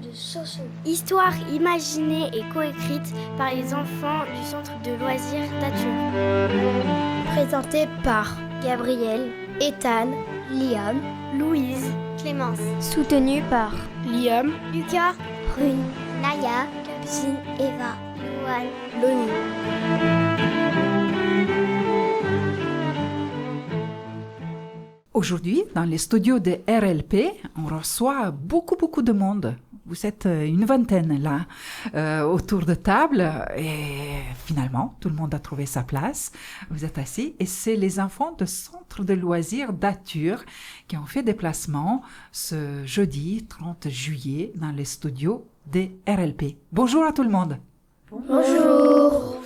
de Soso. Histoire imaginée et coécrite par les enfants du centre de loisirs d'Ature. Présentée par Gabriel, Ethan, Liam, Louise, Clémence. Soutenue par Liam, Lucas, Rune, Naya, Capucine, Eva, Louane, Loni. Aujourd'hui, dans les studios de RLP, on reçoit beaucoup de monde. Vous êtes une vingtaine là, autour de table, et finalement, tout le monde a trouvé sa place. Vous êtes assis, et c'est les enfants du centre de loisirs d'Ature qui ont fait déplacement ce jeudi 30 juillet dans les studios de RLP. Bonjour à tout le monde. Bonjour.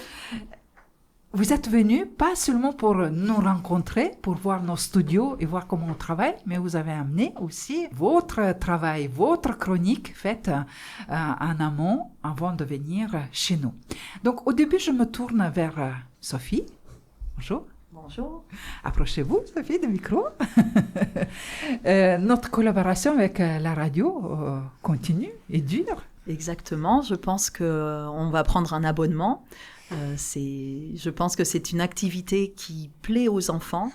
Vous êtes venus pas seulement pour nous rencontrer, pour voir nos studios et voir comment on travaille, mais vous avez amené aussi votre travail, votre chronique faite en amont avant de venir chez nous. Donc au début, je me tourne vers Sophie. Bonjour. Bonjour. Approchez-vous, Sophie, du micro. Notre collaboration avec la radio continue et dure. Exactement, je pense qu'on va prendre un abonnement. Je pense que c'est une activité qui plaît aux enfants.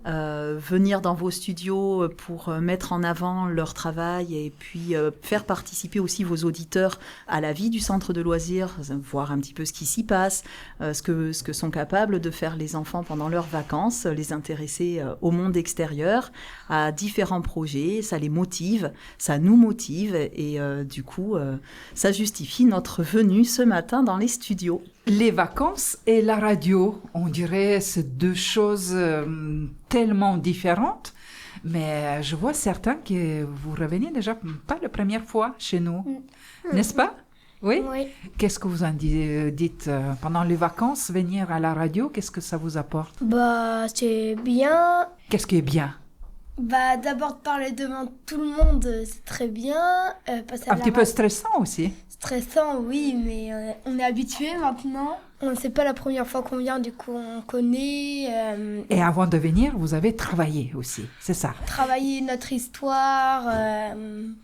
Venir dans vos studios pour mettre en avant leur travail et puis faire participer aussi vos auditeurs à la vie du centre de loisirs, voir un petit peu ce qui s'y passe, ce que sont capables de faire les enfants pendant leurs vacances, les intéresser au monde extérieur, à différents projets, ça les motive, ça nous motive et du coup, ça justifie notre venue ce matin dans les studios. Les vacances et la radio, on dirait c'est deux choses tellement différentes, mais je vois certains que vous revenez déjà pas la première fois chez nous, n'est-ce pas? Oui? Oui. Qu'est-ce que vous en dites pendant les vacances, venir à la radio, qu'est-ce que ça vous apporte? Bah, c'est bien. Qu'est-ce qui est bien? Bah, d'abord de parler devant tout le monde, c'est très bien. Passer à Un petit peu stressant aussi. Stressant, oui, mais on est habitué maintenant. C'est pas la première fois qu'on vient, du coup on connaît. Et avant de venir, vous avez travaillé aussi, c'est ça? Travailler notre histoire.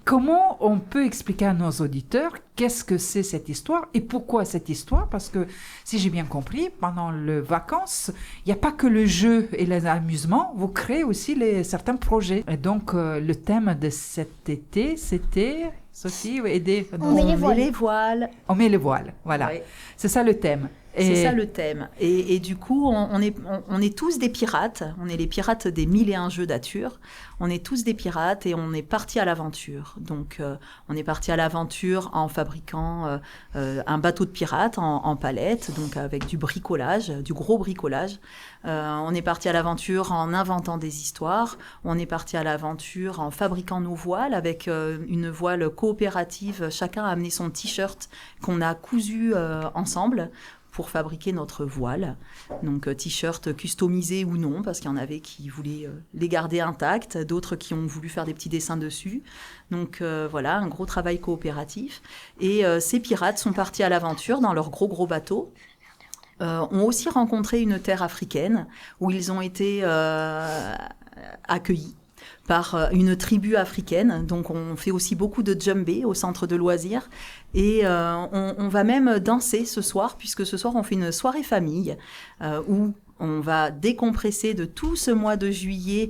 Comment on peut expliquer à nos auditeurs qu'est-ce que c'est cette histoire et pourquoi cette histoire? Parce que, si j'ai bien compris, pendant les vacances, il n'y a pas que le jeu et les amusements, vous créez aussi certains projets. Et donc, le thème de cet été, c'était... Sophie, aider. On met les voiles. On met les voiles, voilà. Oui. C'est ça le thème. C'est ça le thème. Et du coup, on est tous des pirates. On est les pirates des 1001 jeux d'Ature. On est tous des pirates et on est partis à l'aventure. Donc, on est partis à l'aventure en fabriquant un bateau de pirates en palette, donc avec du bricolage, du gros bricolage. On est parti à l'aventure en inventant des histoires. On est parti à l'aventure en fabriquant nos voiles avec une voile coopérative. Chacun a amené son t-shirt qu'on a cousu ensemble pour fabriquer notre voile. Donc t-shirt customisé ou non, parce qu'il y en avait qui voulaient les garder intacts, d'autres qui ont voulu faire des petits dessins dessus. Donc voilà, un gros travail coopératif. Et ces pirates sont partis à l'aventure dans leur gros bateau. Ont aussi rencontré une terre africaine où ils ont été accueillis par une tribu africaine. Donc on fait aussi beaucoup de djembé au centre de loisirs et on va même danser ce soir, puisque ce soir on fait une soirée famille où on va décompresser de tout ce mois de juillet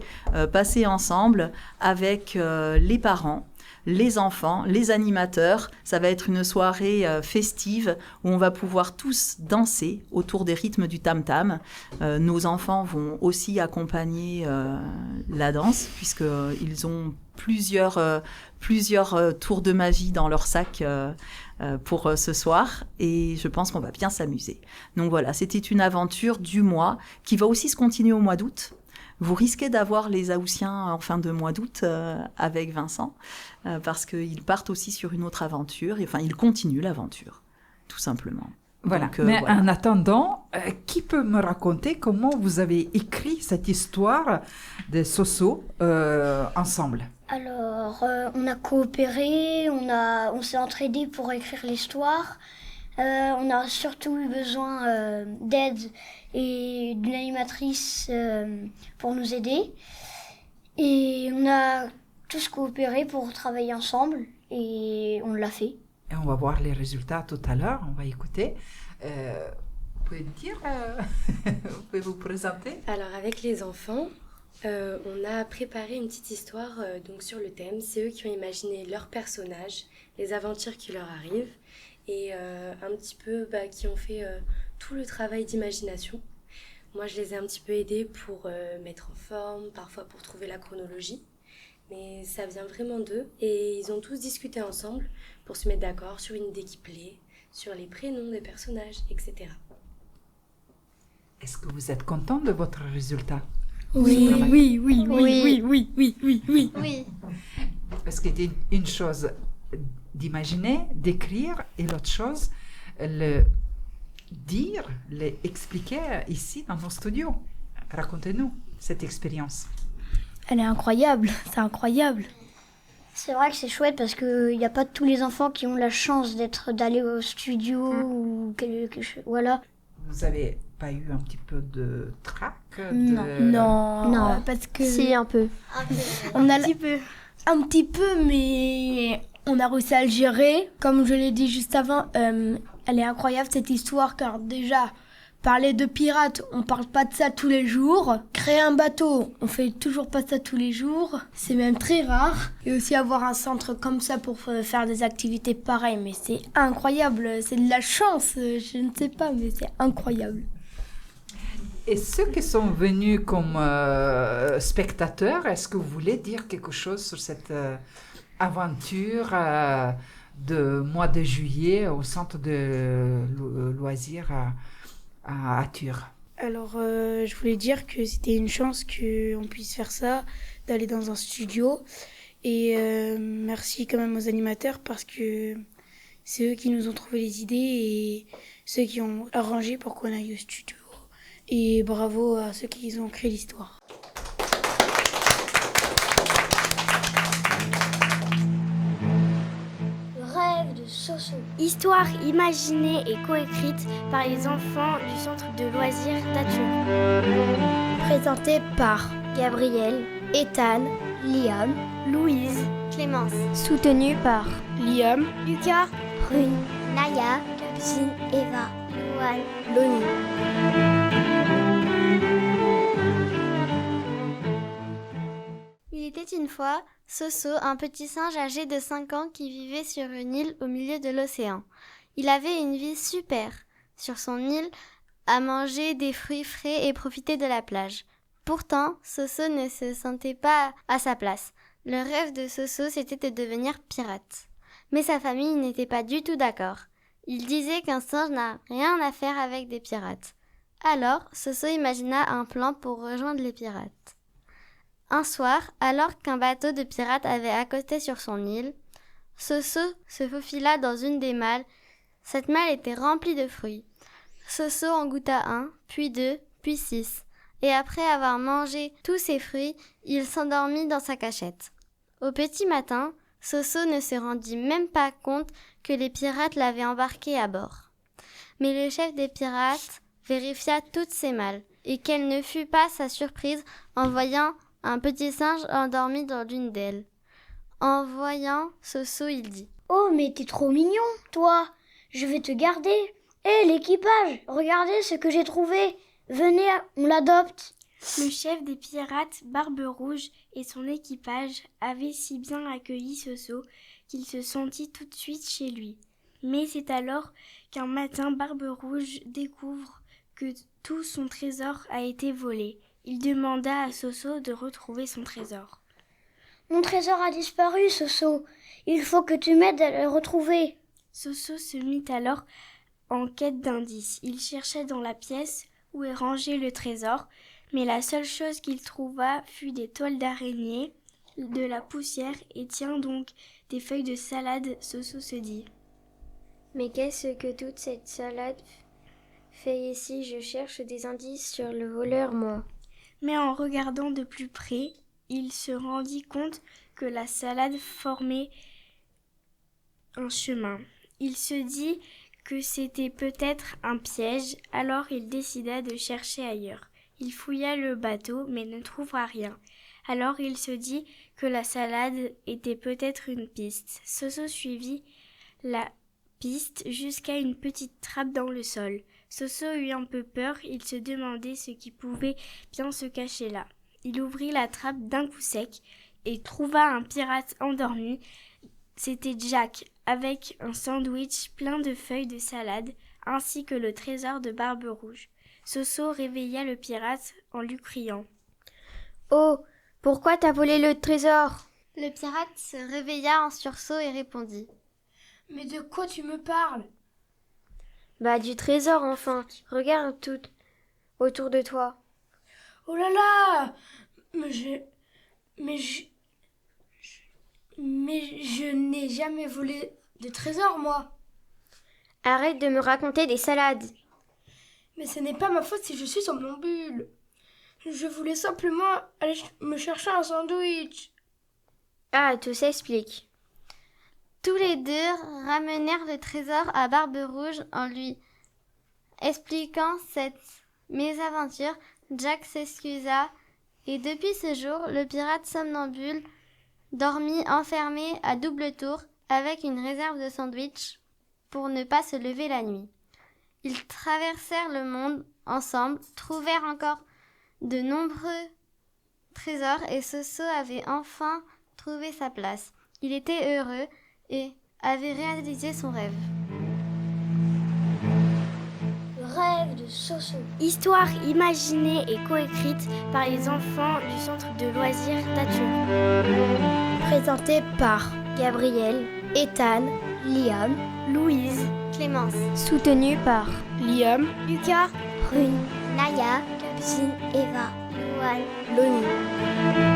passé ensemble avec les parents, les enfants, les animateurs. Ça va être une soirée festive où on va pouvoir tous danser autour des rythmes du tam-tam. Nos enfants vont aussi accompagner la danse, puisqu'ils ont plusieurs tours de magie dans leur sac pour ce soir. Et je pense qu'on va bien s'amuser. Donc voilà, c'était une aventure du mois qui va aussi se continuer au mois d'août. Vous risquez d'avoir les Haussiens en fin de mois d'août avec Vincent, parce qu'ils partent aussi sur une autre aventure, et enfin ils continuent l'aventure, tout simplement. Voilà, donc, mais voilà. En attendant, qui peut me raconter comment vous avez écrit cette histoire de Soso ensemble? Alors, on a coopéré, on s'est entraidés pour écrire l'histoire. On a surtout eu besoin d'aide et d'une animatrice pour nous aider. Et on a tous coopéré pour travailler ensemble. et on l'a fait. Et on va voir les résultats tout à l'heure, on va écouter. Vous pouvez dire, vous pouvez vous présenter? Alors avec les enfants, on a préparé une petite histoire donc sur le thème. C'est eux qui ont imaginé leurs personnages, les aventures qui leur arrivent et un petit peu qui ont fait tout le travail d'imagination. Moi je les ai un petit peu aidés pour mettre en forme, parfois pour trouver la chronologie. Mais ça vient vraiment d'eux et ils ont tous discuté ensemble pour se mettre d'accord sur une idée qui plaît, sur les prénoms des personnages, etc. Est-ce que vous êtes content de votre résultat? Oui. Parce qu'il était une chose d'imaginer, d'écrire, et l'autre chose, le dire, l'expliquer ici dans nos studios. Racontez-nous cette expérience. Elle est incroyable, c'est incroyable. C'est vrai que c'est chouette parce qu'il n'y a pas tous les enfants qui ont la chance d'aller au studio ou quelque chose. Voilà. Vous avez pas eu un petit peu de trac Non, parce que... Si, un peu. On a un petit peu, mais on a réussi à le gérer. Comme je l'ai dit juste avant, elle est incroyable cette histoire car déjà, parler de pirates, on parle pas de ça tous les jours. Créer un bateau, on fait toujours pas ça tous les jours. C'est même très rare. Et aussi avoir un centre comme ça pour faire des activités pareilles. Mais c'est incroyable, c'est de la chance. Je ne sais pas, mais c'est incroyable. Et ceux qui sont venus comme spectateurs, est-ce que vous voulez dire quelque chose sur cette aventure de mois de juillet au centre de loisirs à Tours? Alors, je voulais dire que c'était une chance qu'on puisse faire ça, d'aller dans un studio. Et merci quand même aux animateurs parce que c'est eux qui nous ont trouvé les idées et ceux qui ont arrangé pour qu'on aille au studio. Et bravo à ceux qui ont créé l'histoire. Le rêve de Soso. Histoire imaginée et coécrite par les enfants du centre de loisirs d'Atur. Présentée par Gabriel, Ethan, Liam, Louise, Clémence. Soutenue par Liam, Lucas, Prune, Naya, Capucine, Eva, Louane, Loni. Il était une fois Soso, un petit singe âgé de 5 ans qui vivait sur une île au milieu de l'océan. Il avait une vie super sur son île, à manger des fruits frais et profiter de la plage. Pourtant, Soso ne se sentait pas à sa place. Le rêve de Soso, c'était de devenir pirate. Mais sa famille n'était pas du tout d'accord. Il disait qu'un singe n'a rien à faire avec des pirates. Alors, Soso imagina un plan pour rejoindre les pirates. Un soir, alors qu'un bateau de pirates avait accosté sur son île, Soso se faufila dans une des malles. Cette malle était remplie de fruits. Soso en goûta un, puis deux, puis 6. Et après avoir mangé tous ces fruits, il s'endormit dans sa cachette. Au petit matin, Soso ne se rendit même pas compte que les pirates l'avaient embarqué à bord. Mais le chef des pirates vérifia toutes ces malles, et quelle ne fut pas sa surprise en voyant un petit singe endormi dans l'une d'elles. En voyant Soso, il dit « Oh, mais t'es trop mignon, toi. Je vais te garder. Hé, l'équipage, regardez ce que j'ai trouvé. Venez, on l'adopte. » Le chef des pirates, Barbe Rouge, et son équipage avaient si bien accueilli Soso qu'il se sentit tout de suite chez lui. Mais c'est alors qu'un matin, Barbe Rouge découvre que tout son trésor a été volé. Il demanda à Soso de retrouver son trésor. « Mon trésor a disparu, Soso. Il faut que tu m'aides à le retrouver. » Soso se mit alors en quête d'indices. Il cherchait dans la pièce où est rangé le trésor, mais la seule chose qu'il trouva fut des toiles d'araignée, de la poussière et tiens donc des feuilles de salade. Soso se dit « Mais qu'est-ce que toute cette salade fait ici? Je cherche des indices sur le voleur, moi. » Mais en regardant de plus près, il se rendit compte que la salade formait un chemin. Il se dit que c'était peut-être un piège, alors il décida de chercher ailleurs. Il fouilla le bateau, mais ne trouva rien. Alors il se dit que la salade était peut-être une piste. Soso suivit la piste jusqu'à une petite trappe dans le sol. Soso eut un peu peur, il se demandait ce qui pouvait bien se cacher là. Il ouvrit la trappe d'un coup sec et trouva un pirate endormi. C'était Jack, avec un sandwich plein de feuilles de salade, ainsi que le trésor de Barbe Rouge. Soso réveilla le pirate en lui criant « Oh, pourquoi t'as volé le trésor ?» Le pirate se réveilla en sursaut et répondit. « Mais de quoi tu me parles ?»« Bah du trésor enfin, regarde tout autour de toi. »« Oh là là, mais je n'ai jamais volé de trésor, moi. » « Arrête de me raconter des salades. »« Mais ce n'est pas ma faute si je suis somnambule. Je voulais simplement aller me chercher un sandwich. » Ah, tout s'explique. Tous les deux ramenèrent le trésor à Barbe Rouge en lui expliquant cette mésaventure. Jack s'excusa et depuis ce jour, le pirate somnambule dormit enfermé à double tour avec une réserve de sandwich pour ne pas se lever la nuit. Ils traversèrent le monde ensemble, trouvèrent encore de nombreux trésors et Soso avait enfin trouvé sa place. Il était heureux et avait réalisé son rêve. Le rêve de Soso. Histoire imaginée et coécrite par les enfants du centre de loisirs d'Ature. Présentée par Gabriel, Ethan, Liam, Louise, Clémence. Soutenue par Liam, Lucas, Rune, Naya, Capucine, Eva, Louane, Loni.